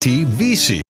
TVC.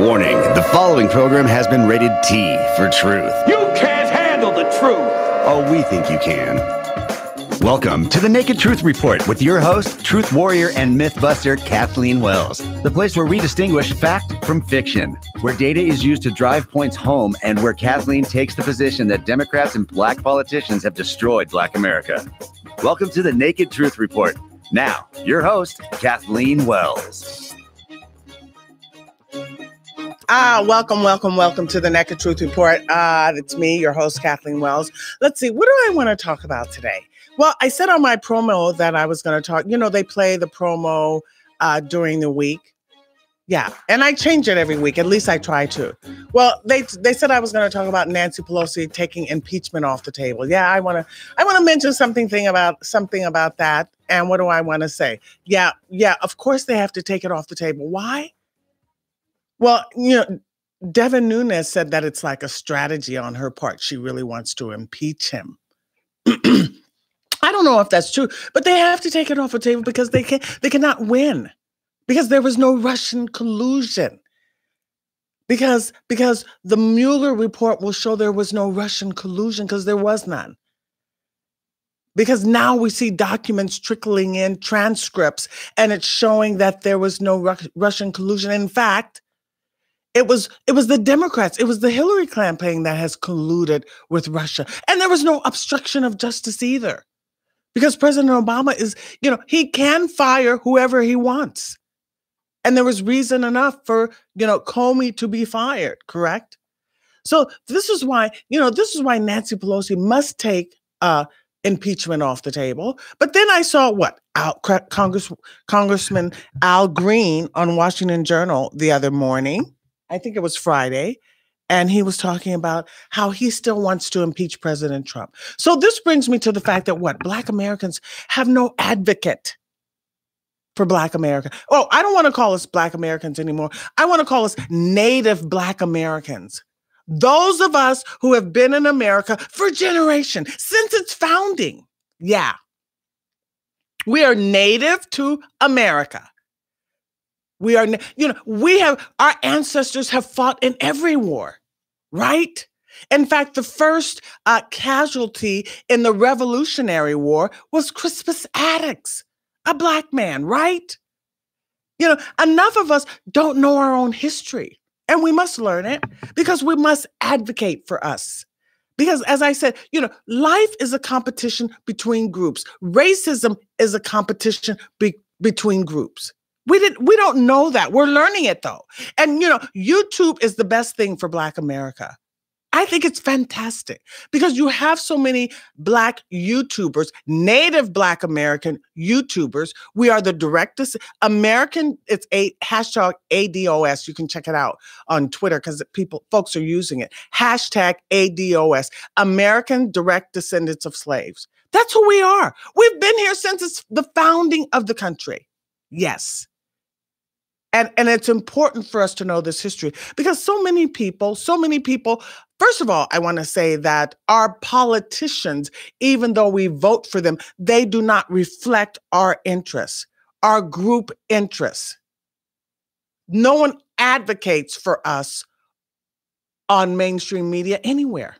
Warning, the following program has been rated T for truth. You can't handle the truth! Oh, we think you can. Welcome to the Naked Truth Report with your host, truth warrior and mythbuster Kathleen Wells. The place where we distinguish fact from fiction, where data is used to drive points home, and where Kathleen takes the position that Democrats and black politicians have destroyed Black America. Welcome to the Naked Truth Report. Now, your host, Kathleen Wells. Welcome to the Naked Truth Report. It's me, your host, Kathleen Wells. Let's see, what do I want to talk about today? Well, I said on my promo that I was going to talk, they play the promo during the week. Yeah, and I change it every week, at least I try to. Well, they said I was going to talk about Nancy Pelosi taking impeachment off the table. Yeah, I want to mention something about that. And what do I want to say? Yeah, of course they have to take it off the table. Why? Well, Devin Nunes said that it's like a strategy on her part. She really wants to impeach him. I don't know if that's true, but they have to take it off the table because they cannot win, because there was no Russian collusion. Because the Mueller report will show there was no Russian collusion, because there was none. Because now we see documents trickling in, transcripts, and it's showing that there was no Russian collusion. In fact, it was the Democrats, it was the Hillary campaign that has colluded with Russia. And there was no obstruction of justice either. Because President Obama is, he can fire whoever he wants. And there was reason enough for, Comey to be fired, correct? So this is why Nancy Pelosi must take impeachment off the table. But then I saw Congressman Al Green on Washington Journal the other morning. I think it was Friday, and he was talking about how he still wants to impeach President Trump. So this brings me to the fact that Black Americans have no advocate for Black America. Oh, I don't want to call us Black Americans anymore. I want to call us Native Black Americans. Those of us who have been in America for generations, since its founding. Yeah. We are native to America. We are, our ancestors have fought in every war, right? In fact, the first casualty in the Revolutionary War was Crispus Attucks, a Black man, right? Enough of us don't know our own history, and we must learn it, because we must advocate for us. Because as I said, life is a competition between groups. Racism is a competition between groups. We don't know that. We're learning it though. And YouTube is the best thing for Black America. I think it's fantastic because you have so many Black YouTubers, Native Black American YouTubers. We are the directest American. It's hashtag ADOS. You can check it out on Twitter because folks are using it. Hashtag ADOS, American Direct Descendants of Slaves. That's who we are. We've been here since the founding of the country. Yes. And it's important for us to know this history because so many people, first of all, I want to say that our politicians, even though we vote for them, they do not reflect our interests, our group interests. No one advocates for us on mainstream media anywhere.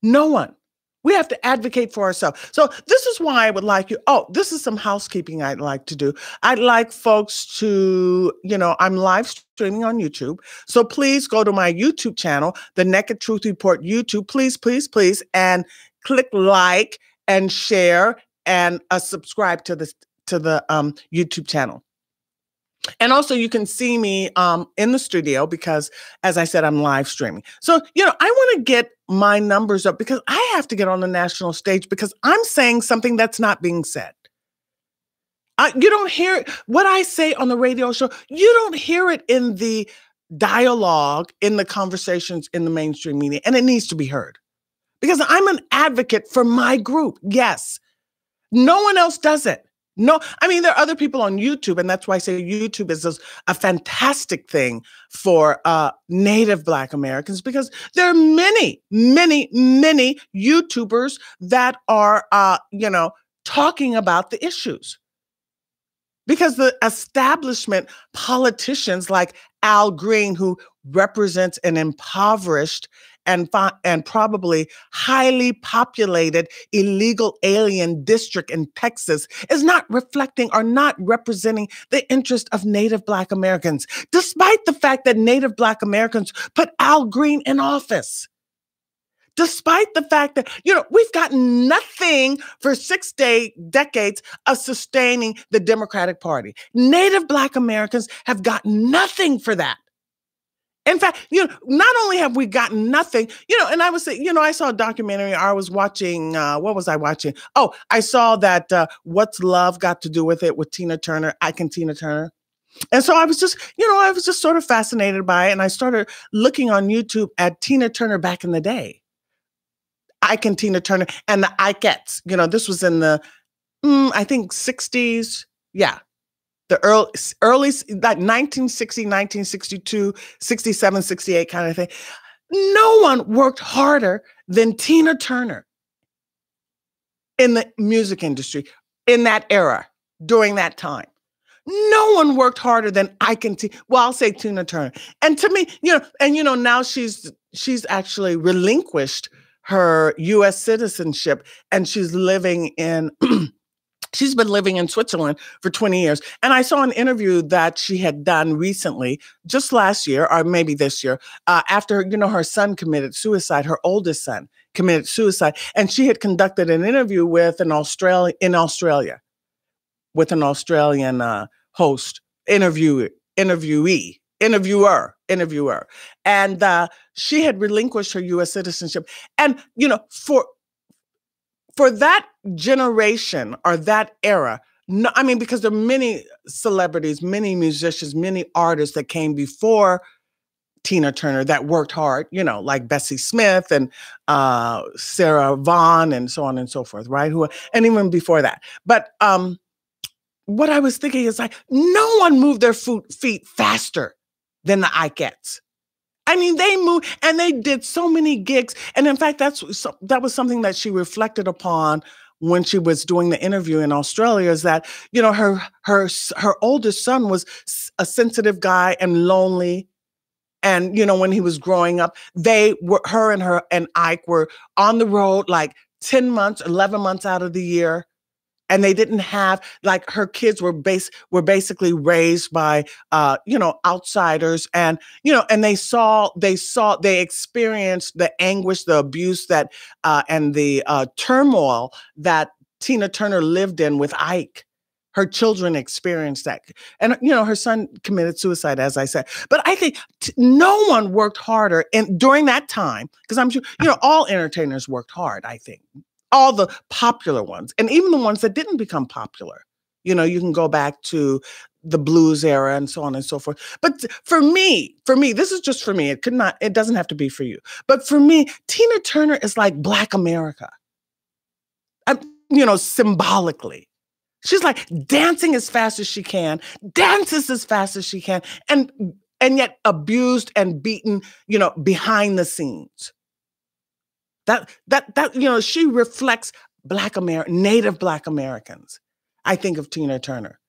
No one. We have to advocate for ourselves. So this is why I would like you. Oh, this is some housekeeping I'd like to do. I'd like folks to, I'm live streaming on YouTube. So please go to my YouTube channel, the Naked Truth Report YouTube. Please, please, please. And click like and share and subscribe to the YouTube channel. And also you can see me in the studio because, as I said, I'm live streaming. So, I want to get my numbers up because I have to get on the national stage because I'm saying something that's not being said. You don't hear what I say on the radio show. You don't hear it in the dialogue, in the conversations in the mainstream media, and it needs to be heard because I'm an advocate for my group. Yes. No one else does it. No, there are other people on YouTube, and that's why I say YouTube is a fantastic thing for Native Black Americans because there are many, many, many YouTubers that are, talking about the issues. Because the establishment politicians like Al Green, who represents an impoverished and probably highly populated illegal alien district in Texas, is not reflecting or not representing the interest of Native Black Americans, despite the fact that Native Black Americans put Al Green in office. Despite the fact that, we've gotten nothing for 6 decades of sustaining the Democratic Party. Native Black Americans have gotten nothing for that. In fact, not only have we gotten nothing, and I was saying, I saw a documentary. I was watching, what was I watching? Oh, I saw that What's Love Got to Do with It with Tina Turner, Ike and Tina Turner. And so I was just sort of fascinated by it. And I started looking on YouTube at Tina Turner back in the day. Ike and Tina Turner and the Ikeettes. This was in the, I think 60s. Yeah. The early, like 1960, 1962, 67, 68 kind of thing. No one worked harder than Tina Turner in the music industry in that era, during that time. No one worked harder than Ike and Tina. Well, I'll say Tina Turner. And to me, now she's actually relinquished her U.S. citizenship, and she's living in she's been living in Switzerland for 20 years. And I saw an interview that she had done recently, just last year, or maybe this year, after, her son committed suicide, her oldest son committed suicide. And she had conducted an interview with an Australian host, interviewer. And she had relinquished her U.S. citizenship. And, for that generation or that era, no, I mean, because there are many celebrities, many musicians, many artists that came before Tina Turner that worked hard, like Bessie Smith and Sarah Vaughan and so on and so forth, right? And even before that. But what I was thinking is like, no one moved their feet faster than the Ikeettes. I mean, they moved and they did so many gigs. And in fact, that was something that she reflected upon when she was doing the interview in Australia, is that, her oldest son was a sensitive guy and lonely. And, when he was growing up, her and Ike were on the road like 10 months, 11 months out of the year. And they didn't have, like, her kids were basically raised by, outsiders, and, and they experienced the anguish, the abuse and the turmoil that Tina Turner lived in with Ike. Her children experienced that. And, her son committed suicide, as I said. But I think no one worked harder during that time, because I'm sure, all entertainers worked hard, I think. All the popular ones, and even the ones that didn't become popular. You can go back to the blues era and so on and so forth. But for me, this is just for me. It doesn't have to be for you. But for me, Tina Turner is like Black America. Symbolically. She's like dancing as fast as she can, dances as fast as she can, and yet abused and beaten, behind the scenes. That she reflects Native Black Americans. I think of Tina Turner.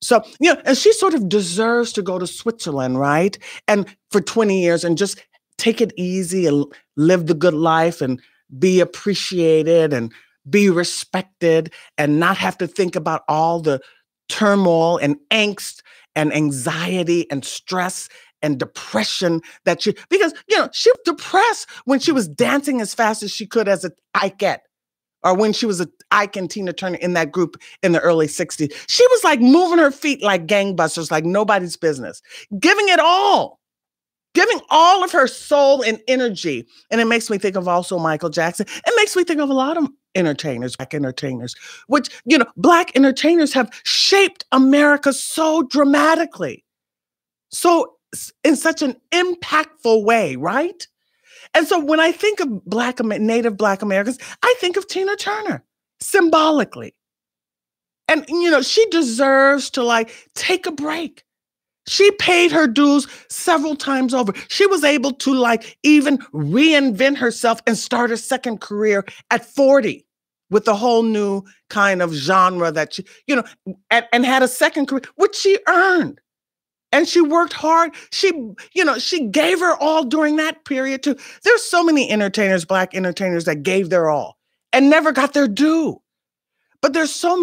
So, and she sort of deserves to go to Switzerland, right? And for 20 years and just take it easy and live the good life and be appreciated and be respected and not have to think about all the turmoil and angst and anxiety and stress and depression because she was depressed when she was dancing as fast as she could as an Ikeette, or when she was a Ike and Tina Turner in that group in the early 60s. She was like moving her feet like gangbusters, like nobody's business, giving all of her soul and energy. And it makes me think of also Michael Jackson. It makes me think of a lot of Black entertainers, which, Black entertainers have shaped America so dramatically. So in such an impactful way, right? And so when I think of Native Black Americans, I think of Tina Turner symbolically. And, she deserves to take a break. She paid her dues several times over. She was able to even reinvent herself and start a second career at 40 with a whole new kind of genre that she, and had a second career, which she earned. And she worked hard. She gave her all during that period too. There's so many entertainers, Black entertainers, that gave their all and never got their due. But there's so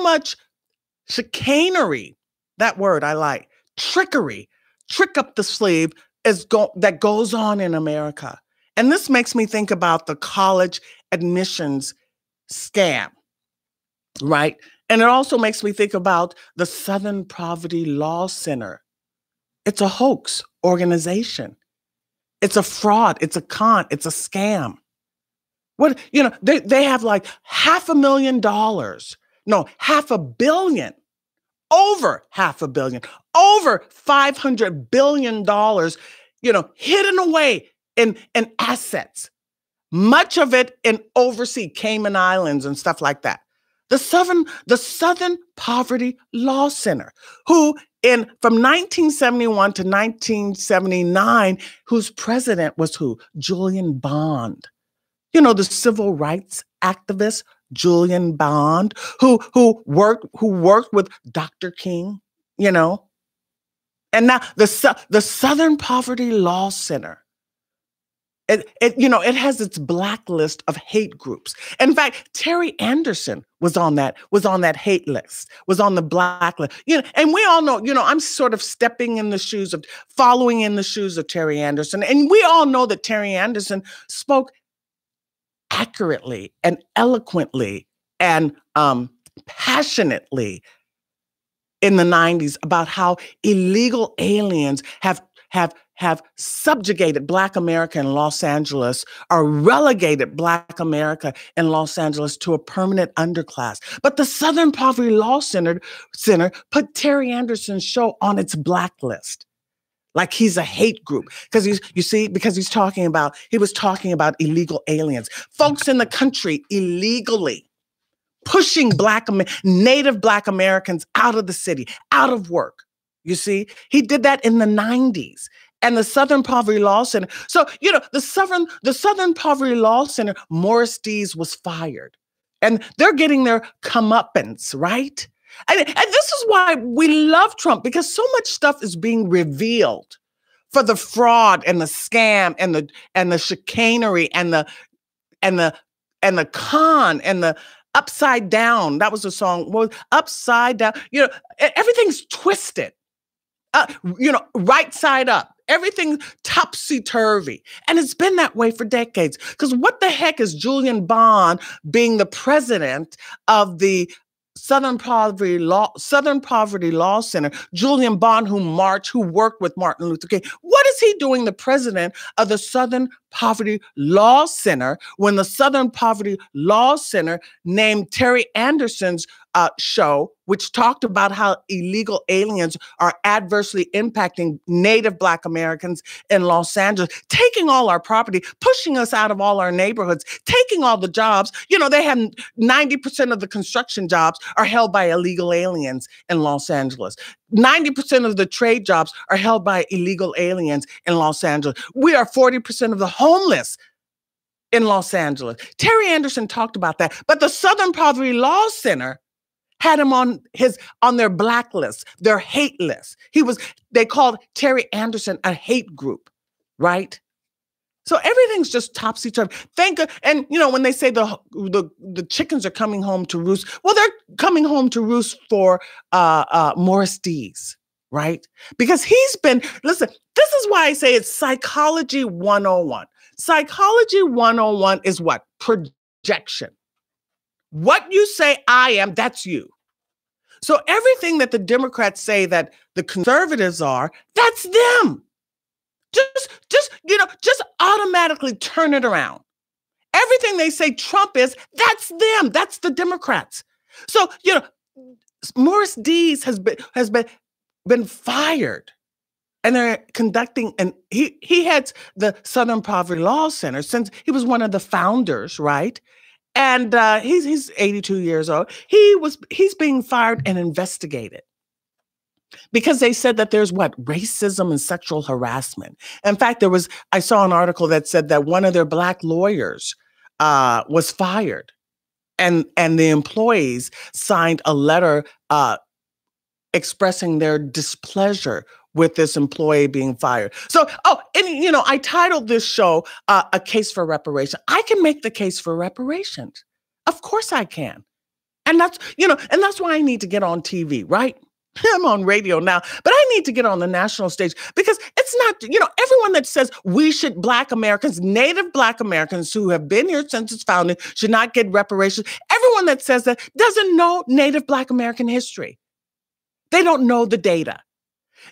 much chicanery, that word I like, trickery, trick up the sleeve that goes on in America. And this makes me think about the college admissions scam, right? And it also makes me think about the Southern Poverty Law Center. It's a hoax organization. It's a fraud. It's a con. It's a scam. They have like $500,000. No, $500 million. Over $500 million. Over $500 billion, hidden away in assets. Much of it in overseas Cayman Islands and stuff like that. The Southern Poverty Law Center, who from 1971 to 1979, whose president was who? Julian Bond. The civil rights activist Julian Bond, who worked with Dr. King, And now the Southern Poverty Law Center. It has its blacklist of hate groups. In fact, Terry Anderson was on that hate list, was on the blacklist. And we all know, I'm sort of following in the shoes of Terry Anderson. And we all know that Terry Anderson spoke accurately and eloquently and passionately in the 90s about how illegal aliens have subjugated Black America in Los Angeles, or relegated Black America in Los Angeles to a permanent underclass. But the Southern Poverty Law Center put Terry Anderson's show on its blacklist. Like he's a hate group. Because he was talking about illegal aliens. Folks in the country illegally pushing Native Black Americans out of the city, out of work. You see, he did that in the 90s. And the Southern Poverty Law Center. So, the Southern Poverty Law Center, Morris Dees was fired. And they're getting their comeuppance, right? And this is why we love Trump, because so much stuff is being revealed for the fraud and the scam and the chicanery and the con and the upside down. That was the song. Well, upside down. Everything's twisted. Right side up. Everything topsy-turvy. And it's been that way for decades. Because what the heck is Julian Bond being the president of the Southern Poverty Law Center, Julian Bond, who worked with Martin Luther King. What is he doing, the president of the Southern Poverty Law Center, when the Southern Poverty Law Center named Terry Anderson's show, which talked about how illegal aliens are adversely impacting Native Black Americans in Los Angeles, taking all our property, pushing us out of all our neighborhoods, taking all the jobs. They have 90% of the construction jobs are held by illegal aliens in Los Angeles. 90% of the trade jobs are held by illegal aliens in Los Angeles. We are 40% of the homeless in Los Angeles. Terry Anderson talked about that. But the Southern Poverty Law Center had him on their blacklist, their hate list. They called Terry Anderson a hate group, right? So everything's just topsy-turvy. And when they say the chickens are coming home to roost, well, they're coming home to roost for Morris Dees, right? Because listen, this is why I say it's Psychology 101. Psychology 101 is what? Projection. What you say I am, that's you. So everything that the Democrats say that the conservatives are, that's them. Just automatically turn it around. Everything they say Trump is, that's them. That's the Democrats. So, Morris Dees has been fired. And they're conducting, and he heads the Southern Poverty Law Center since he was one of the founders, right? And he's 82 years old. He's being fired and investigated because they said that there's racism and sexual harassment. In fact, I saw an article that said that one of their Black lawyers was fired, and the employees signed a letter expressing their displeasure with this employee being fired. So, I titled this show, A Case for Reparation. I can make the case for reparations. Of course I can. And that's why I need to get on TV, right? I'm on radio now, but I need to get on the national stage because it's not, everyone that says we should, Black Americans, Native Black Americans who have been here since its founding should not get reparations. Everyone that says that doesn't know Native Black American history. They don't know the data.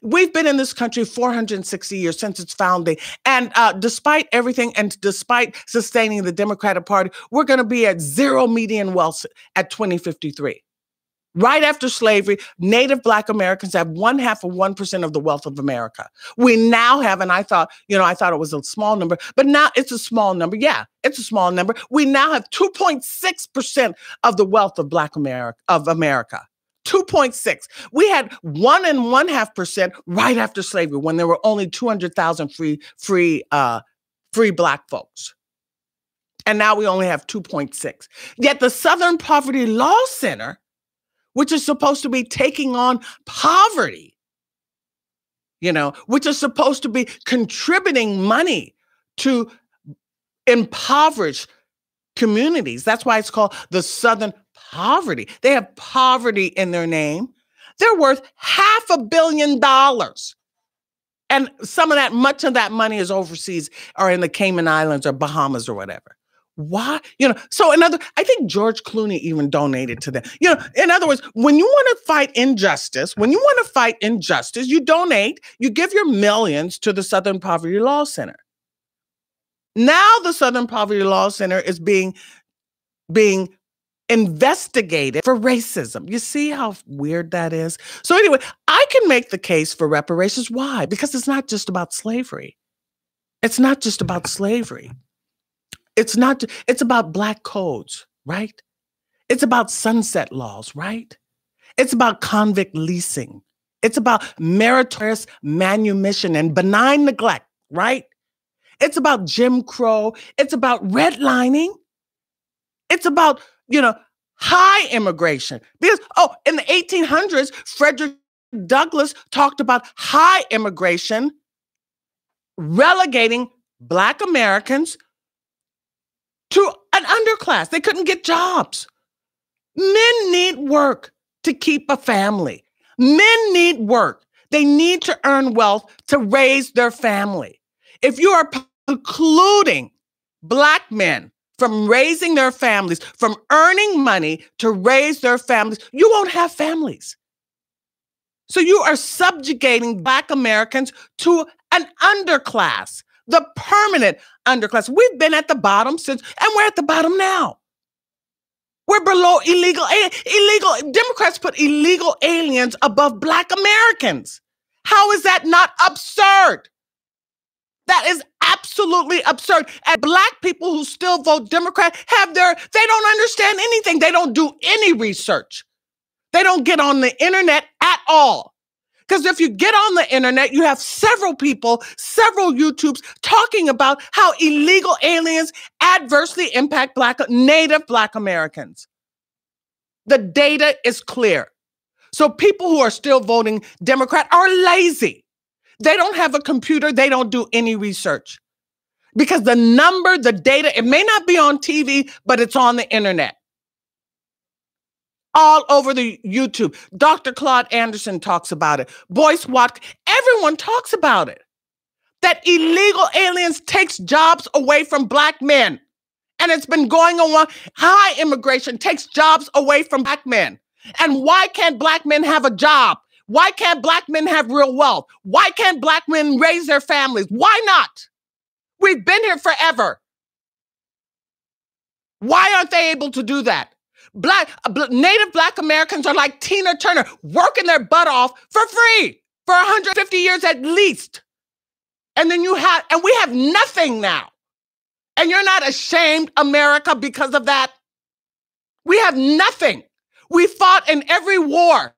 We've been in this country 460 years since its founding. And despite everything and despite sustaining the Democratic Party, we're going to be at zero median wealth at 2053. Right after slavery, Native Black Americans have 0.5% of the wealth of America. We now have, and I thought it was a small number, but now it's a small number. Yeah, it's a small number. We now have 2.6% of the wealth of America. 2.6. We had 1.5% right after slavery when there were only 200,000 free Black folks. And now we only have 2.6. Yet the Southern Poverty Law Center, which is supposed to be taking on poverty, which is supposed to be contributing money to impoverished communities. That's why it's called the Southern Poverty. They have poverty in their name. They're worth $500 million. And much of that money is overseas or in the Cayman Islands or Bahamas or whatever. Why? So I think George Clooney even donated to them. In other words, when you want to fight injustice, you donate, you give your millions to the Southern Poverty Law Center. Now the Southern Poverty Law Center is being investigated for racism. You see how weird that is? So anyway, I can make the case for reparations. Why? Because it's not just about slavery. It's about Black codes, right? It's about sunset laws, right? It's about convict leasing. It's about meritorious manumission and benign neglect, right? It's about Jim Crow. It's about redlining. It's about, high immigration. Because, in the 1800s, Frederick Douglass talked about high immigration, relegating Black Americans to an underclass. They couldn't get jobs. Men need work to keep a family. Men need work. They need to earn wealth to raise their family. If you are precluding Black men from raising their families, from earning money to raise their families, you won't have families. So you are subjugating Black Americans to an underclass, the permanent underclass. We've been at the bottom and we're at the bottom now. We're below illegal. Democrats put illegal aliens above Black Americans. How is that not absurd? That is absolutely absurd. And Black people who still vote Democrat they don't understand anything. They don't do any research. They don't get on the internet at all. Because if you get on the internet, you have several people, several YouTubes talking about how illegal aliens adversely impact Native Black Americans. The data is clear. So people who are still voting Democrat are lazy. They don't have a computer. They don't do any research. Because the data, it may not be on TV, but it's on the internet. All over the YouTube. Dr. Claude Anderson talks about it. Boyce Watkins, everyone talks about it. That illegal aliens takes jobs away from Black men. And it's been going on. High immigration takes jobs away from Black men. And why can't Black men have a job? Why can't Black men have real wealth? Why can't Black men raise their families? Why not? We've been here forever. Why aren't they able to do that? Native Black Americans are like Tina Turner, working their butt off for free for 150 years at least. And then we have nothing now. And you're not ashamed, America, because of that? We have nothing. We fought in every war.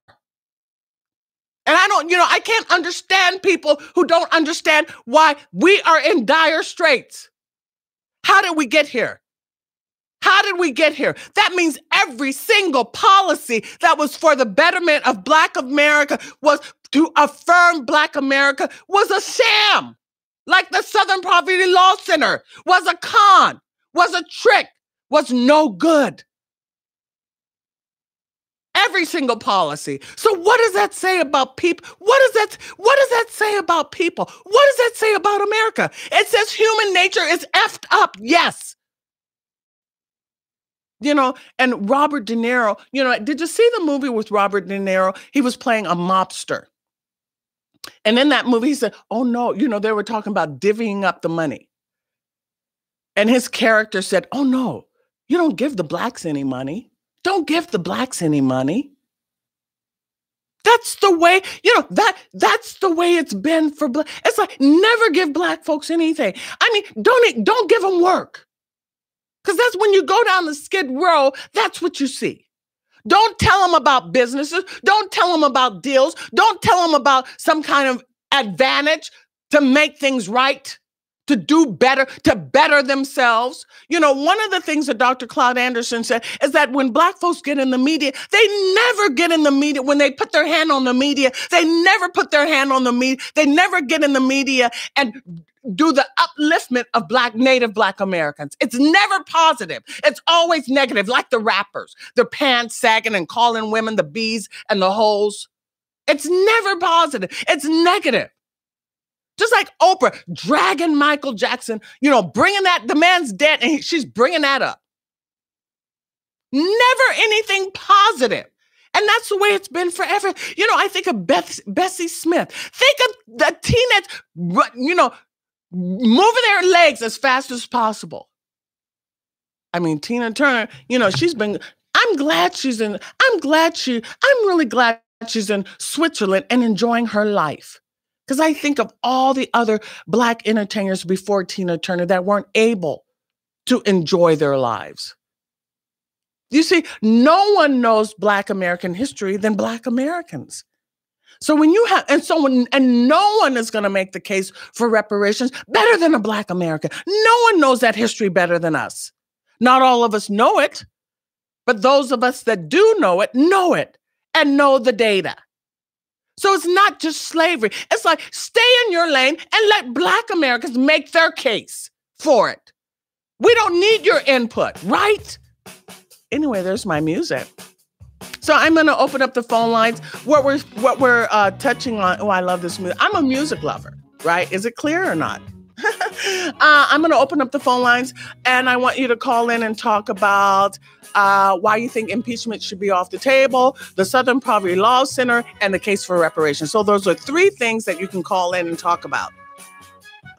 And I can't understand people who don't understand why we are in dire straits. How did we get here? How did we get here? That means every single policy that was for the betterment of Black America, was to affirm Black America, was a sham. Like the Southern Poverty Law Center was a con, was a trick, was no good. Every single policy. So what does that say about people? What does that say about people? What does that say about America? It says human nature is effed up. Yes. And Robert De Niro, did you see the movie with Robert De Niro? He was playing a mobster. And in that movie, he said, oh no, they were talking about divvying up the money. And his character said, oh no, you don't give the Blacks any money. Don't give the Blacks any money. That's the way, that's the way it's been for Black. It's like, never give Black folks anything. I mean, don't give them work. Because that's when you go down the Skid Row, that's what you see. Don't tell them about businesses. Don't tell them about deals. Don't tell them about some kind of advantage to make things right, to do better, to better themselves. One of the things that Dr. Claude Anderson said is that when Black folks get in the media, they never get in the media. When they put their hand on the media, they never put their hand on the media. They never get in the media and do the upliftment of Native Black Americans. It's never positive. It's always negative, like the rappers. Their pants sagging and calling women the bees and the hoes. It's never positive. It's negative. Just like Oprah dragging Michael Jackson, bringing that, the man's dead, and she's bringing that up. Never anything positive. And that's the way it's been forever. I think of Bessie Smith. Think of the teenage, moving their legs as fast as possible. I mean, Tina Turner, I'm really glad she's in Switzerland and enjoying her life. Because I think of all the other Black entertainers before Tina Turner that weren't able to enjoy their lives. You see, no one knows Black American history than Black Americans. So and no one is going to make the case for reparations better than a Black American. No one knows that history better than us. Not all of us know it, but those of us that do know it and know the data. So it's not just slavery. It's like, stay in your lane and let Black Americans make their case for it. We don't need your input, right? Anyway, there's my music. So I'm going to open up the phone lines. What we're touching on. Oh, I love this music. I'm a music lover, right? Is it clear or not? I'm going to open up the phone lines, and I want you to call in and talk about why you think impeachment should be off the table, the Southern Poverty Law Center, and the case for reparations. So those are 3 things that you can call in and talk about.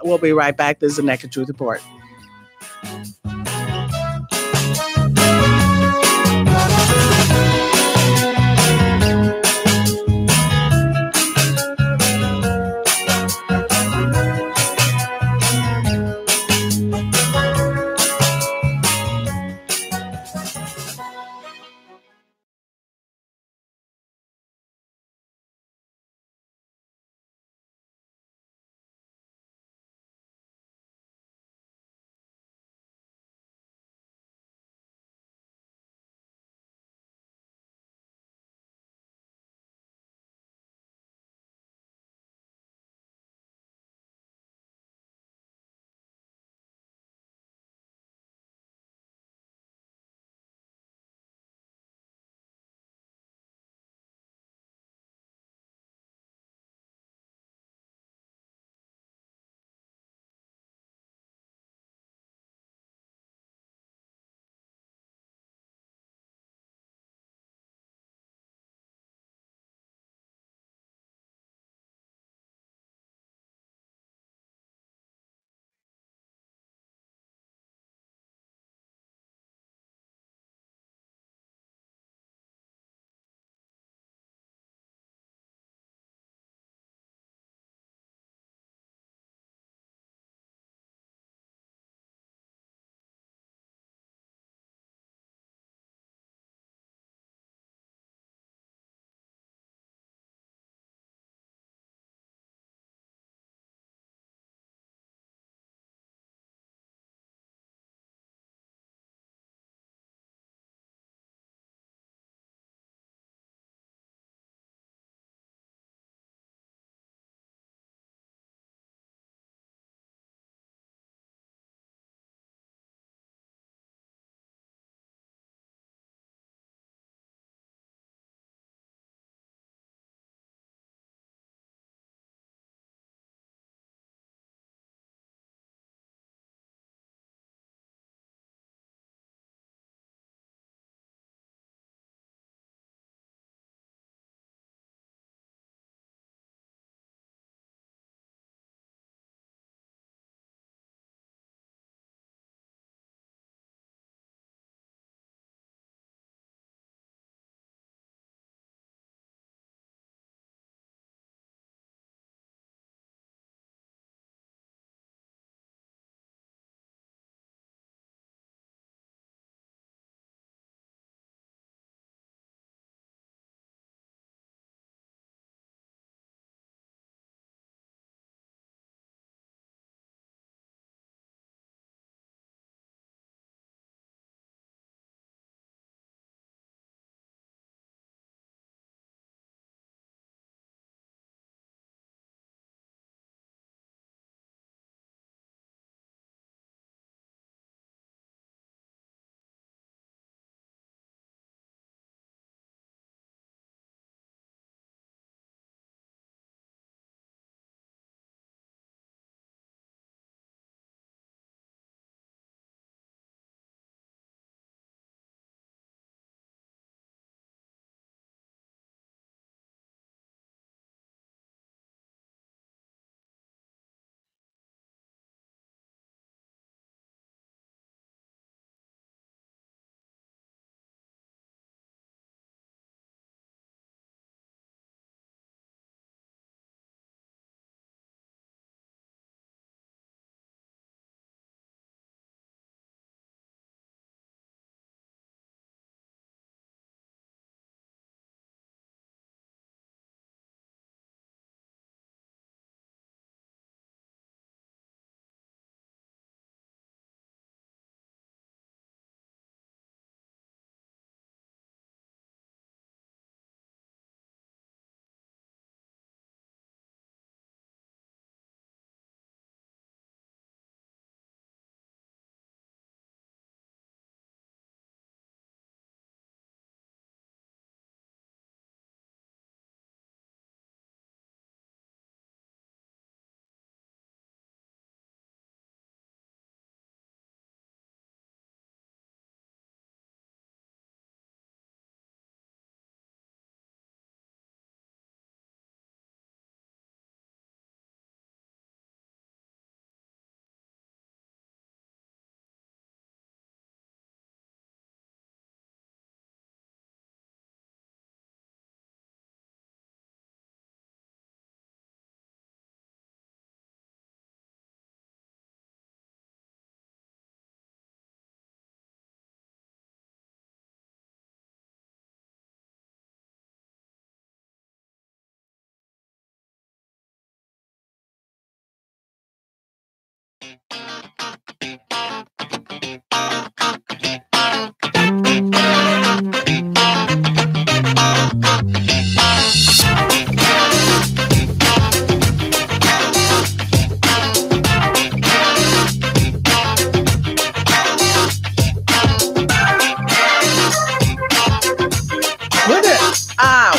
We'll be right back. This is the Naked Truth Report.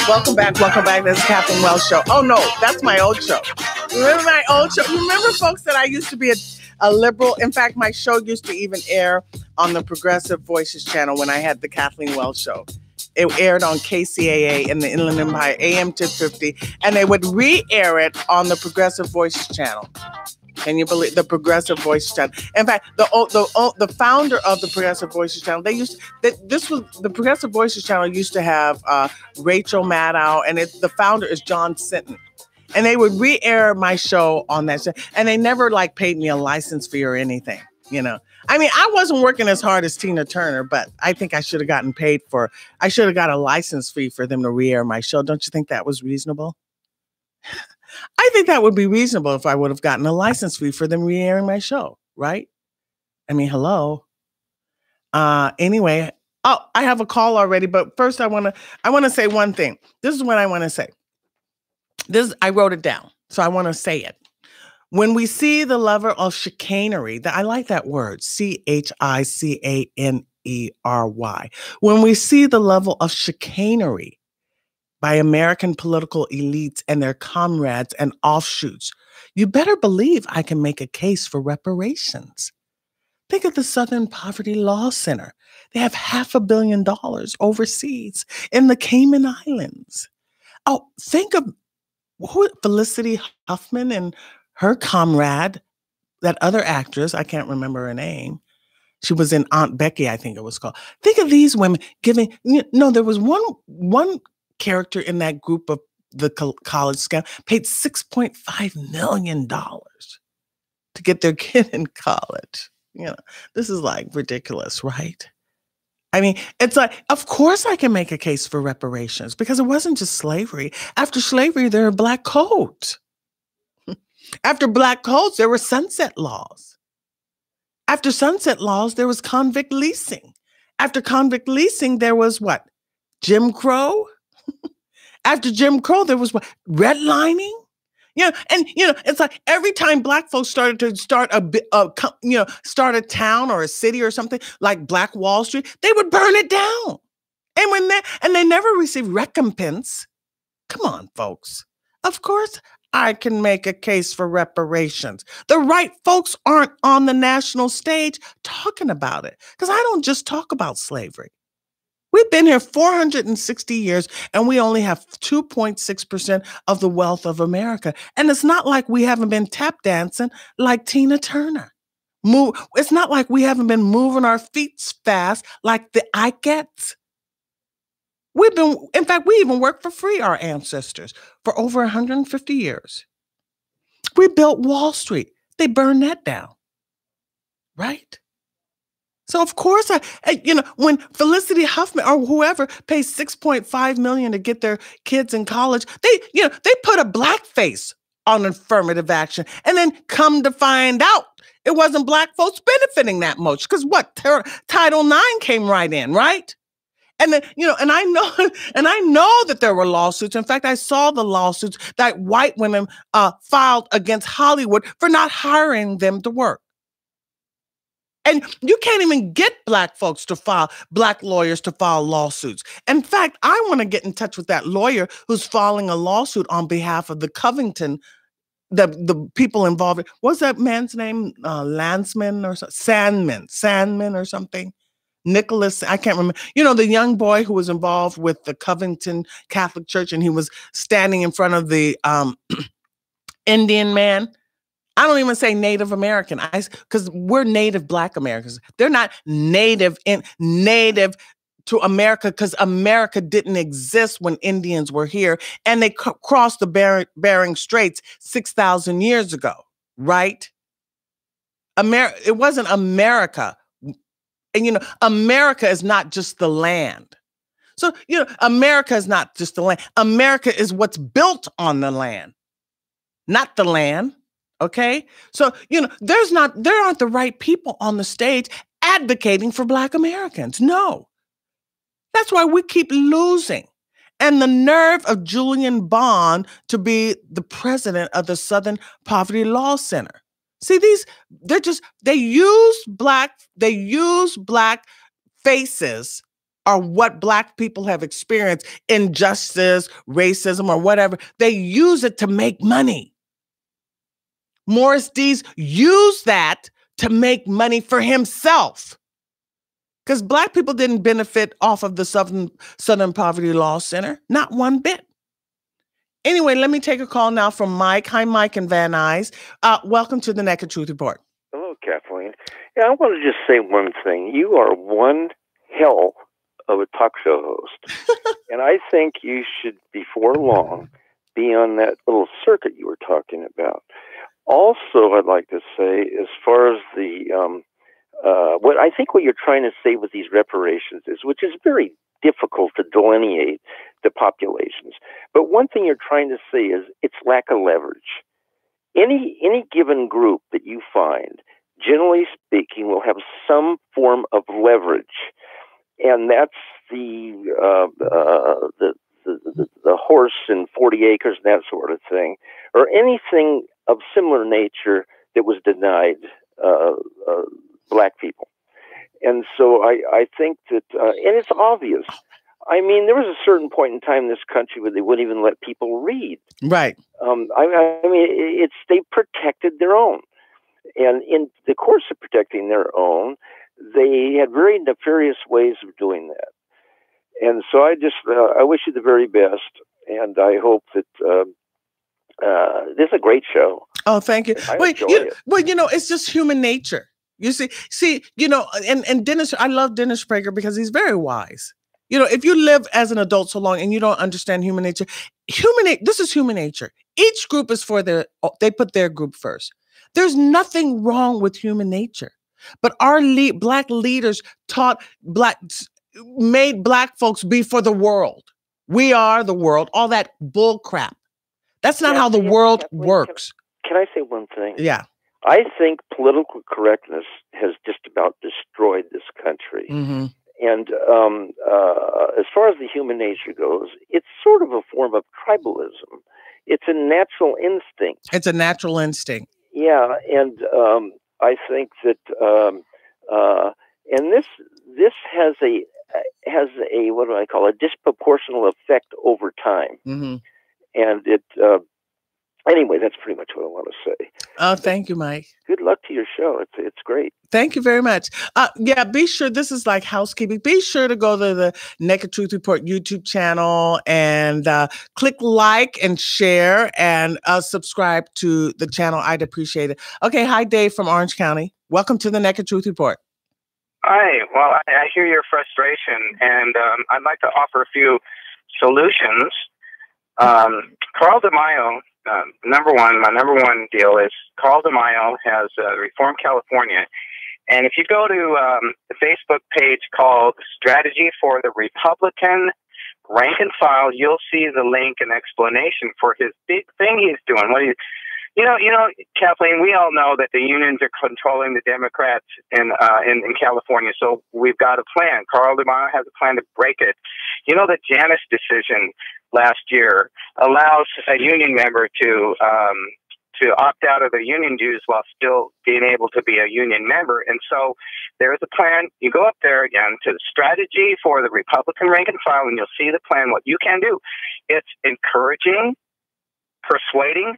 Welcome back. Welcome back. This is Catherine Wells Show. Oh, no, that's my old show. Remember my old show? Remember, folks, that I used to be a liberal? In fact, my show used to even air on the Progressive Voices channel when I had the Kathleen Wells Show. It aired on KCAA in the Inland Empire, AM 1050, and they would re-air it on the Progressive Voices channel. Can you believe the Progressive Voices channel? In fact, the founder of the Progressive Voices channel, the Progressive Voices channel used to have Rachel Maddow, and the founder is John Sinton. And they would re-air my show on that show, and they never paid me a license fee or anything, you know. I mean, I wasn't working as hard as Tina Turner, but I think I should have gotten paid I should have got a license fee for them to re-air my show. Don't you think that was reasonable? I think that would be reasonable if I would have gotten a license fee for them re-airing my show, right? I mean, hello. Anyway, I have a call already, but first I want to say one thing. This is what I want to say. I wrote it down, so I want to say it. When we see the level of chicanery, I like that word, CHICANERY. When we see the level of chicanery by American political elites and their comrades and offshoots, you better believe I can make a case for reparations. Think of the Southern Poverty Law Center. They have $500 million overseas in the Cayman Islands. Oh, think of Felicity Huffman and her comrade, that other actress, I can't remember her name. She was in Aunt Becky, I think it was called. Think of these women giving, there was one character in that group of the college scam paid $6.5 million to get their kid in college. This is ridiculous, right? I mean, it's of course I can make a case for reparations because it wasn't just slavery. After slavery, there were black codes. After black codes, there were sunset laws. After sunset laws, there was convict leasing. After convict leasing, there was what? Jim Crow? After Jim Crow, there was what? Redlining? It's every time black folks started to start start a town or a city or something like Black Wall Street, they would burn it down. And they never received recompense. Come on, folks. Of course, I can make a case for reparations. The right folks aren't on the national stage talking about it because I don't just talk about slavery. We've been here 460 years and we only have 2.6% of the wealth of America. And it's not like we haven't been tap dancing like Tina Turner. It's not like we haven't been moving our feet fast like the Ikettes. In fact, we even worked for free, our ancestors, for over 150 years. We built Wall Street. They burned that down, right? So of course, when Felicity Huffman or whoever pays $6.5 million to get their kids in college, they put a black face on affirmative action, and then come to find out it wasn't black folks benefiting that much because Title IX came right in, right? And then, and I know that there were lawsuits. In fact, I saw the lawsuits that white women filed against Hollywood for not hiring them to work. And you can't even get black lawyers to file lawsuits. In fact, I want to get in touch with that lawyer who's filing a lawsuit on behalf of the Covington, the people involved. What's that man's name? Lansman or Sandman or something? Nicholas, I can't remember. The young boy who was involved with the Covington Catholic Church, and he was standing in front of the Indian man. I don't even say Native American, because we're Native Black Americans. They're not native to America because America didn't exist when Indians were here, and they crossed the Bering Straits 6,000 years ago, right? It wasn't America. And, America is not just the land. So, America is not just the land. America is what's built on the land, not the land. Okay. So, there aren't the right people on the stage advocating for Black Americans. No. That's why we keep losing. And the nerve of Julian Bond to be the president of the Southern Poverty Law Center. See, they use black faces or what Black people have experienced, injustice, racism, or whatever. They use it to make money. Morris Dees used that to make money for himself. Because Black people didn't benefit off of the Southern Poverty Law Center, not one bit. Anyway, let me take a call now from Mike. Hi, Mike and Van Nuys. Welcome to the Naked Truth Report. Hello, Kathleen. Yeah, I want to just say one thing. You are one hell of a talk show host. And I think you should, before long, be on that little circuit you were talking about. Also, I'd like to say, as far as the what you're trying to say with these reparations is, which is very difficult to delineate the populations. But one thing you're trying to say is its lack of leverage. Any given group that you find, generally speaking, will have some form of leverage, and that's the horse and 40 acres and that sort of thing, or anything of similar nature that was denied Black people. And so I think that, and it's obvious. I mean, there was a certain point in time in this country where they wouldn't even let people read. Right. I mean, they protected their own. And in the course of protecting their own, they had very nefarious ways of doing that. And so I wish you the very best. And I hope that this is a great show. Oh, thank you. I enjoy it. Well, it's just human nature. You see, and Dennis, I love Dennis Prager because he's very wise. If you live as an adult so long and you don't understand human nature, this is human nature. Each group is they put their group first. There's nothing wrong with human nature, but our Black leaders made Black folks be for the world. We are the world, all that bull crap. That's not how the world works. Can I say one thing? Yeah. I think political correctness has just about destroyed this country. Mm-hmm. And as far as the human nature goes, it's sort of a form of tribalism. It's a natural instinct. It's a natural instinct. Yeah, and I think that, and this has a what do I call a disproportional effect over time. Mm-hmm. And it. Anyway, that's pretty much what I want to say. Oh, thank you, Mike. Good luck to your show. It's great. Thank you very much. Be sure, this is like housekeeping. Be sure to go to the Naked Truth Report YouTube channel and click like and share and subscribe to the channel. I'd appreciate it. Okay. Hi, Dave from Orange County. Welcome to the Naked Truth Report. Hi. Well, I hear your frustration, and I'd like to offer a few solutions. Carl DeMaio, my number one deal is Carl DeMaio has Reform California. And if you go to the Facebook page called Strategy for the Republican Rank and File, you'll see the link and explanation for his big thing he's doing. Kathleen, we all know that the unions are controlling the Democrats in California. So we've got a plan. Carl DeMaio has a plan to break it. The Janus decision last year allows a union member to opt out of the union dues while still being able to be a union member. And so there's a plan. You go up there again to the Strategy for the Republican Rank and File, and you'll see the plan, what you can do. It's encouraging, persuading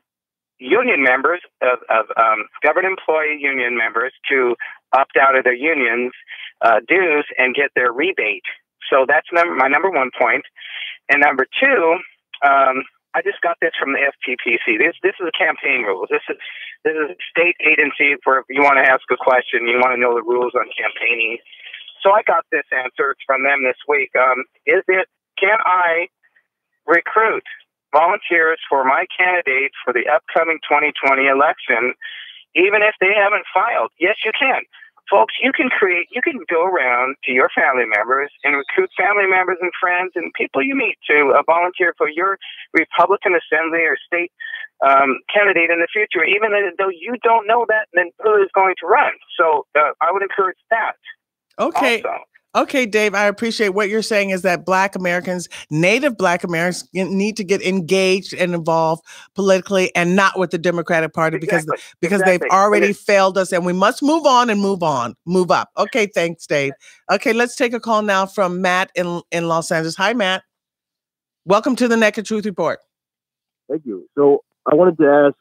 union members of government employee union members to opt out of their unions dues and get their rebate. So that's my number one point. And number two, I just got this from the FPPC. This is a campaign rules. This is a state agency for if you want to ask a question, you want to know the rules on campaigning. So I got this answer from them this week. Can I recruit volunteers for my candidate for the upcoming 2020 election, even if they haven't filed? Yes, you can. Folks, you can go around to your family members and recruit family members and friends and people you meet to volunteer for your Republican Assembly or state candidate in the future, even though you don't know that then who is going to run. So I would encourage that. Okay. Also. Okay, Dave, I appreciate what you're saying is that Black Americans, Native Black Americans need to get engaged and involved politically and not with the Democratic Party because they've already failed us and we must move on and move up. Okay, thanks, Dave. Okay, let's take a call now from Matt in Los Angeles. Hi, Matt. Welcome to the Naked Truth Report. Thank you. So I wanted to ask,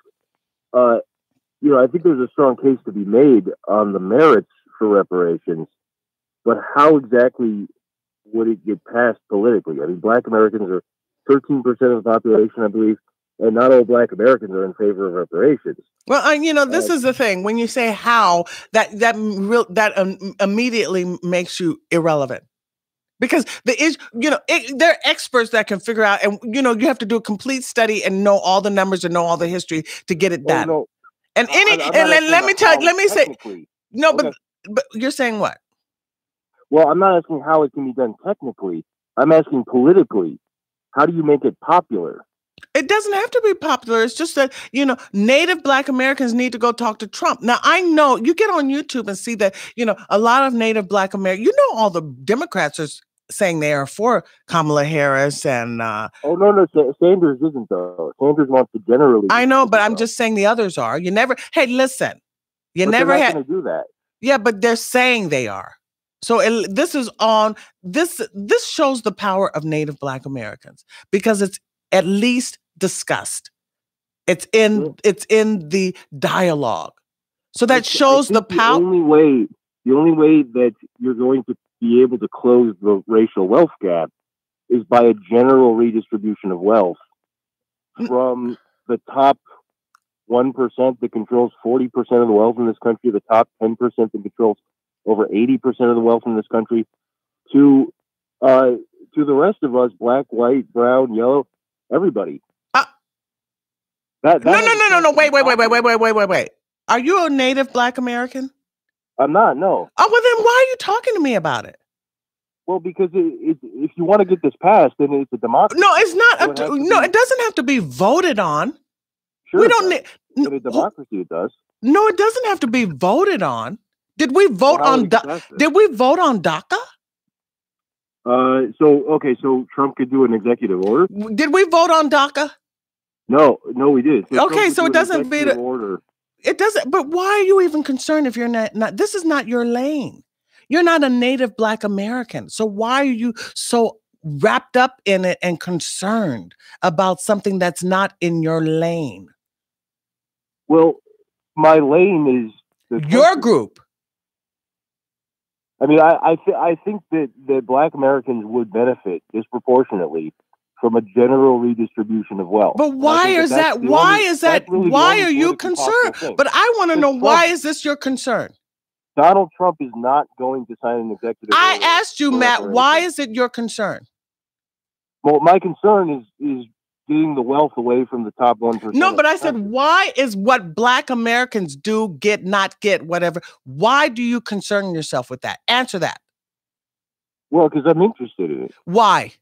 I think there's a strong case to be made on the merits for reparations. But how exactly would it get passed politically? I mean, Black Americans are 13% of the population, I believe, and not all Black Americans are in favor of reparations. Well, this is the thing. When you say how, that immediately makes you irrelevant. Because there are experts that can figure out, and you have to do a complete study and know all the numbers and know all the history to get it done. No, and let me say, no, but you're saying what? Well, I'm not asking how it can be done technically. I'm asking politically. How do you make it popular? It doesn't have to be popular. It's just that, Native Black Americans need to go talk to Trump. Now, I know you get on YouTube and see that, a lot of Native Black Americans, all the Democrats are saying they are for Kamala Harris and... Oh, no, Sanders isn't, though. Sanders wants to generally... I know, but I'm just saying the others are. Hey, listen, they're not going to do that. Yeah, but they're saying they are. So this shows the power of Native Black Americans because it's at least discussed. It's in the dialogue. So that shows the power. The only way that you're going to be able to close the racial wealth gap is by a general redistribution of wealth from the top 1% that controls 40% of the wealth in this country, the top 10% that controls over 80% of the wealth in this country, to the rest of us, black, white, brown, yellow, everybody. No. Wait. Are you a Native Black American? I'm not, no. Oh, well then why are you talking to me about it? Well, because if you want to get this passed, then it's a democracy. No, it's not. It doesn't have to be voted on. Sure, we don't need. In a democracy, it does. No, it doesn't have to be voted on. Did we vote on DACA? So Trump could do an executive order. Did we vote on DACA? No, we did. So it doesn't be the order. It doesn't. But why are you even concerned if you're not? This is not your lane. You're not a Native Black American. So why are you so wrapped up in it and concerned about something that's not in your lane? Well, my lane is your group. I mean, I think that Black Americans would benefit disproportionately from a general redistribution of wealth. But why is that? Why are you concerned? But I want to know, why is this your concern? Donald Trump is not going to sign an executive order. I asked you, Matt, why is it your concern? Well, my concern is getting the wealth away from the top 1%. No, but I said, why is what Black Americans do, get, not get, whatever, why do you concern yourself with that? Answer that. Well, because I'm interested in it. Why?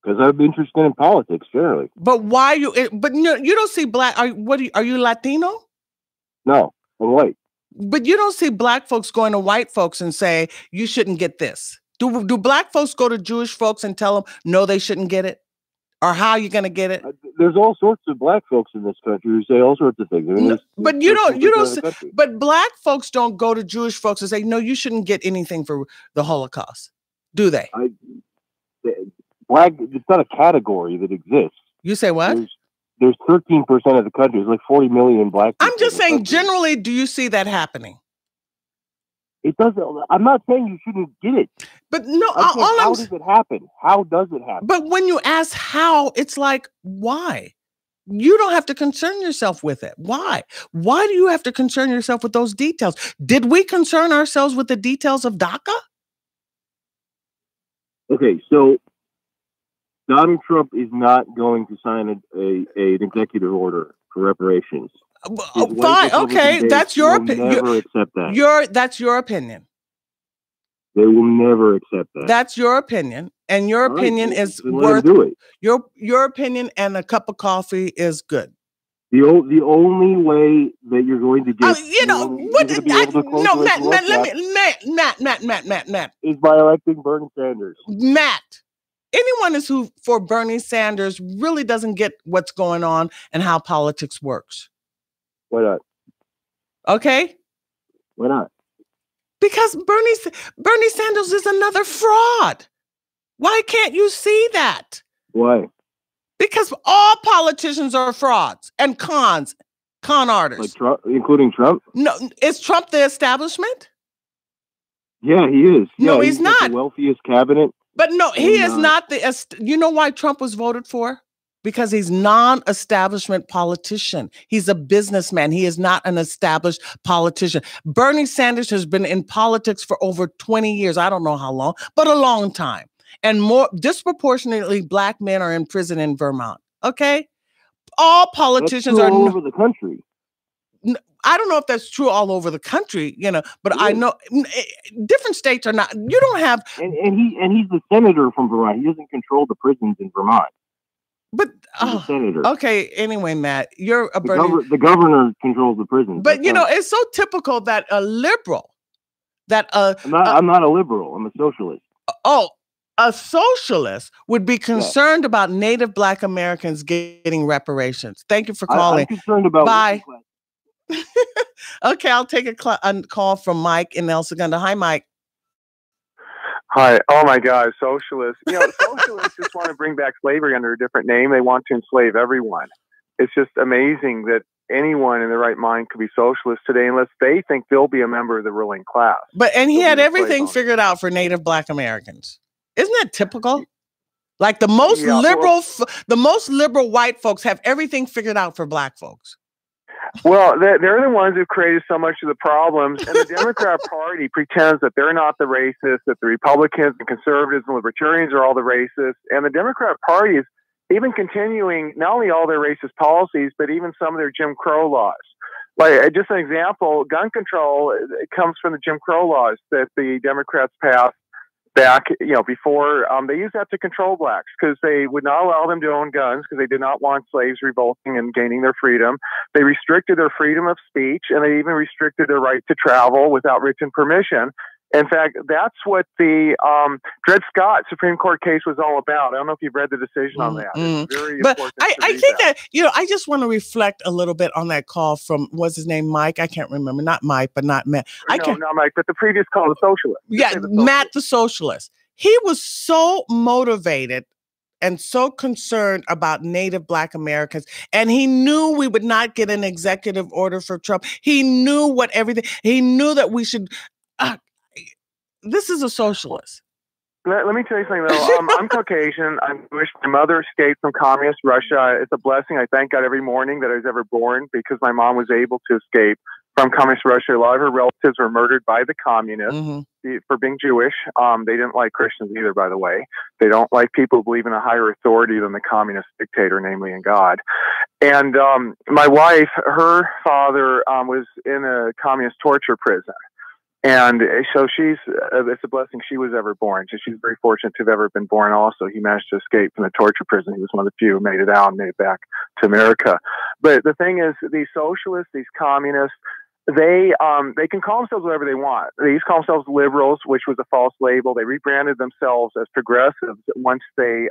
Because I'm interested in politics, generally. But why you don't see Black, are you Latino? No, I'm white. But you don't see Black folks going to white folks and say, you shouldn't get this. Do Black folks go to Jewish folks and tell them, no, they shouldn't get it? Or how are you going to get it? There's all sorts of Black folks in this country who say all sorts of things. I mean, but you don't. But Black folks don't go to Jewish folks and say, no, you shouldn't get anything for the Holocaust, do they? Black, it's not a category that exists. You say what? There's 13% of the country. There's like 40 million Black people. I'm just saying, generally, do you see that happening? It doesn't. I'm not saying you shouldn't get it. But no, how does it happen? How does it happen? But when you ask how, it's like, why? You don't have to concern yourself with it. Why? Why do you have to concern yourself with those details? Did we concern ourselves with the details of DACA? Okay, so Donald Trump is not going to sign an executive order for reparations. Fine, okay, that's your opinion. Never accept that. That's your opinion. They will never accept that. That's your opinion, and your opinion is worth. Do it. Your opinion and a cup of coffee is good. The only way that you're going to get, Matt, is by electing Bernie Sanders. Matt, anyone who for Bernie Sanders really doesn't get what's going on and how politics works. Why not? Okay. Why not? Because Bernie Sanders is another fraud. Why can't you see that? Why? Because all politicians are frauds and con artists. Like Trump, including Trump? No, is Trump the establishment? Yeah, he is. No, yeah, he's not. Like the wealthiest cabinet. But no, he is not the. You know why Trump was voted for? Because he's non-establishment politician. He's a businessman. He is not an established politician. Bernie Sanders has been in politics for over 20 years. I don't know how long, but a long time. And more disproportionately, Black men are in prison in Vermont. Okay, all politicians are all over the country. I don't know if that's true all over the country, but I know different states are not. You don't have, and he's the senator from Vermont. He doesn't control the prisons in Vermont. But the senator. Okay. Anyway, Matt, you're a the governor controls the prisons. But it's so typical that a liberal, I'm not a liberal. I'm a socialist. A socialist would be concerned about Native Black Americans getting reparations. Thank you for calling. I'm concerned about. Bye. Okay, I'll take a call from Mike in El Segundo. Hi, Mike. Hi. Oh my God, socialists. Socialists just want to bring back slavery under a different name. They want to enslave everyone. It's just amazing that anyone in their right mind could be socialist today unless they think they'll be a member of the ruling class. And he had everything figured out for Native Black Americans. Isn't that typical? Like the most liberal white folks have everything figured out for Black folks. Well, they're the ones who created so much of the problems, and the Democrat Party pretends that they're not the racists, that the Republicans and conservatives and libertarians are all the racists, and the Democrat Party is even continuing not only all their racist policies, but even some of their Jim Crow laws. Like, just an example, gun control comes from the Jim Crow laws that the Democrats passed back, before they used that to control blacks because they would not allow them to own guns because they did not want slaves revolting and gaining their freedom. They restricted their freedom of speech, and they even restricted their right to travel without written permission. In fact, that's what the Dred Scott Supreme Court case was all about. I don't know if you've read the decision on that. It's very important. I think that I just want to reflect a little bit on that call from, what's his name, Mike? I can't remember. Not Mike, but not Matt. Not Mike, but the previous call, the socialist. Yeah, Matt, the socialist. He was so motivated and so concerned about Native Black Americans, and he knew we would not get an executive order for Trump. He knew he knew that we should. This is a socialist. Let me tell you something, though. I'm Caucasian. I'm Jewish. My mother escaped from communist Russia. It's a blessing. I thank God every morning that I was ever born because my mom was able to escape from communist Russia. A lot of her relatives were murdered by the communists for being Jewish. They didn't like Christians either, by the way. They don't like people who believe in a higher authority than the communist dictator, namely in God. And my wife, her father was in a communist torture prison. And so it's a blessing she was ever born. So she's very fortunate to have ever been born also. He managed to escape from the torture prison. He was one of the few who made it out and made it back to America. But the thing is, these socialists, these communists, they can call themselves whatever they want. They used to call themselves liberals, which was a false label. They rebranded themselves as progressives once they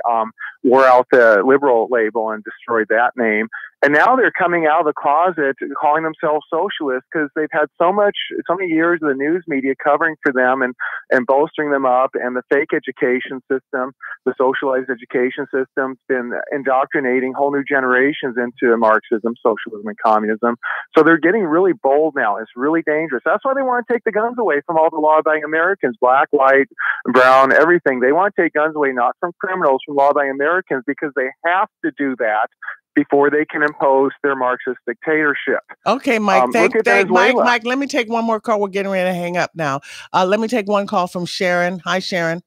wore out the liberal label and destroyed that name. And now they're coming out of the closet calling themselves socialists because they've had so many years of the news media covering for them and bolstering them up, and the fake education system, the socialized education system's been indoctrinating whole new generations into Marxism, socialism, and communism. So they're getting really bold now. It's really dangerous. That's why they want to take the guns away from all the law-abiding Americans, black, white, brown, everything. They want to take guns away not from criminals, from law-abiding Americans, because they have to do that before they can impose their Marxist dictatorship. Okay, Mike. Mike, let me take one more call. We're getting ready to hang up now. Let me take one call from Sharon. Hi, Sharon.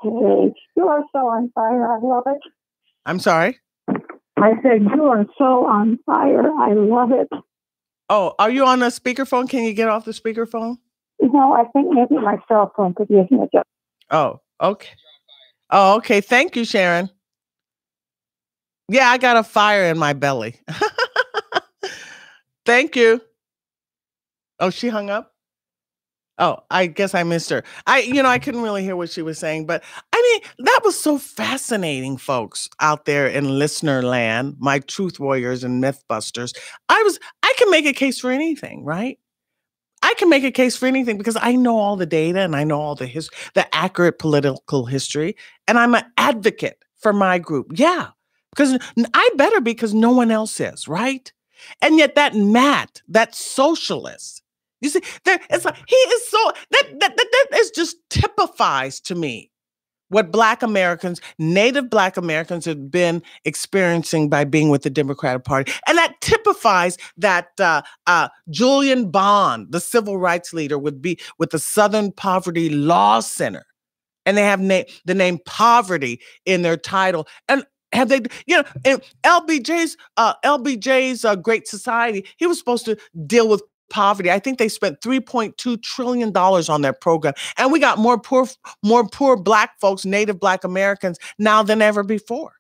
Hey, you are so on fire. I love it. I'm sorry? I said, you are so on fire. I love it. Oh, are you on a speakerphone? Can you get off the speakerphone? No, I think maybe my cell phone could give me a job. Oh, okay. Oh, okay. Thank you, Sharon. Yeah, I got a fire in my belly. Thank you. Oh, she hung up? Oh, I guess I missed her. I couldn't really hear what she was saying, but I mean, that was so fascinating, folks out there in listener land, my truth warriors and mythbusters. I can make a case for anything, right? I can make a case for anything because I know all the data and I know all the accurate political history, and I'm an advocate for my group. Yeah, because I better because no one else is, right? And yet that socialist, you see, there it's like he is so that is just typifies to me what Black Americans, Native Black Americans have been experiencing by being with the Democratic Party. And that typifies that Julian Bond, the civil rights leader, would be with the Southern Poverty Law Center. And they have the name poverty in their title. And have they, in LBJ's Great Society, he was supposed to deal with poverty. I think they spent $3.2 trillion on that program. And we got more poor Black folks, Native Black Americans now than ever before.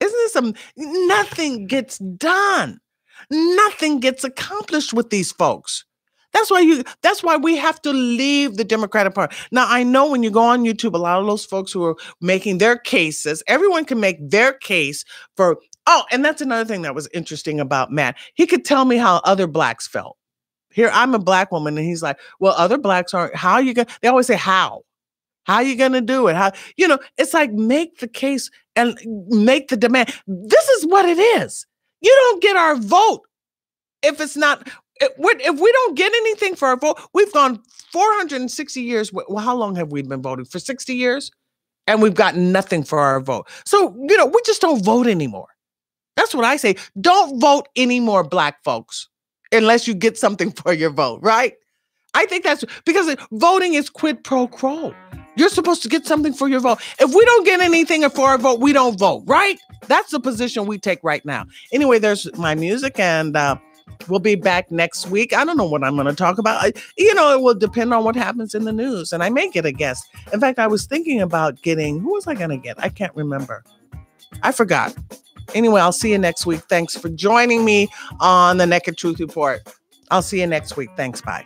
Isn't this nothing gets done. Nothing gets accomplished with these folks. That's why we have to leave the Democratic Party. Now, I know when you go on YouTube, a lot of those folks who are making their cases, everyone can make their case for, and that's another thing that was interesting about Matt. He could tell me how other Blacks felt. Here, I'm a Black woman, and he's like, well, other Blacks aren't, how are you going to, they always say, how? How are you going to do it? How, it's like, make the case and make the demand. This is what it is. You don't get our vote if it's not, if we don't get anything for our vote. We've gone 460 years. Well, how long have we been voting? For 60 years? And we've gotten nothing for our vote. So, we just don't vote anymore. That's what I say. Don't vote anymore, Black folks, unless you get something for your vote, right? I think that's because voting is quid pro quo. You're supposed to get something for your vote. If we don't get anything for our vote, we don't vote, right? That's the position we take right now. Anyway, there's my music, and we'll be back next week. I don't know what I'm going to talk about. It will depend on what happens in the news, and I may get a guest. In fact, I was thinking about who was I going to get? I can't remember. I forgot. Anyway, I'll see you next week. Thanks for joining me on the Naked Truth Report. I'll see you next week. Thanks. Bye.